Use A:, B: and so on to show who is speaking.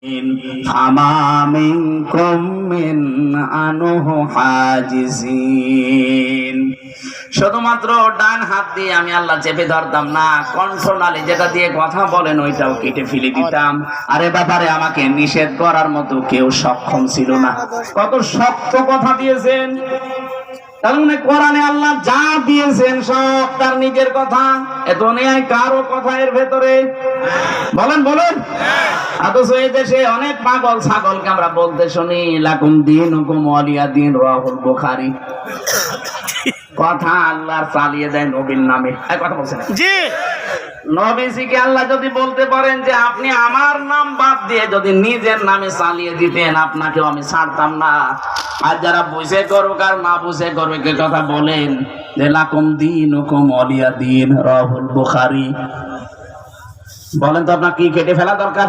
A: ফামা মিনকুম মিন আনহু হাজিজিন। শুধুমাত্র ডান হাত দিয়ে আমি আল্লাহ চেপে ধরতাম না, কণ্ঠনালী যেটা দিয়ে কথা বলেন ওইটাও কেটে ফেলে দিতাম। আরে ব্যাপারে আমাকে নিষেধ করার মতো কেউ সক্ষম ছিল না। কত শক্ত কথা দিয়েছেন। তার মানে কোরআনে আল্লাহ যা দিয়েছেন সব তার নিজের কথা, এত নেই কারো কথা এর ভেতরে। বলেন বলেন। অথচ এই দেশে অনেক পাগল ছাগলকে আমরা বলতে শুনি লাকুম দীনুকুম ওয়ালিয়া দীন, রাহুল বুখারী। কথা আল্লাহ চালিয়ে দেয় নবীর নামে। এই কথা বলছেন জি। নবীজিকে আল্লাহ যদি বলতে পারেন যে আপনি আমার নাম বাদ দিয়ে যদি নিজের নামে চালিয়ে দিতেন, আপনাকেও আমি ছাড়তাম না। আর যারা বুঝে করুক আর না বুঝে করুক এ কথা বলেন যে লাকুম দীনুকুম ওয়ালিয়া দীন, রাহুল বুখারী। বলেন তো আপনার কি কেটে ফেলা দরকার?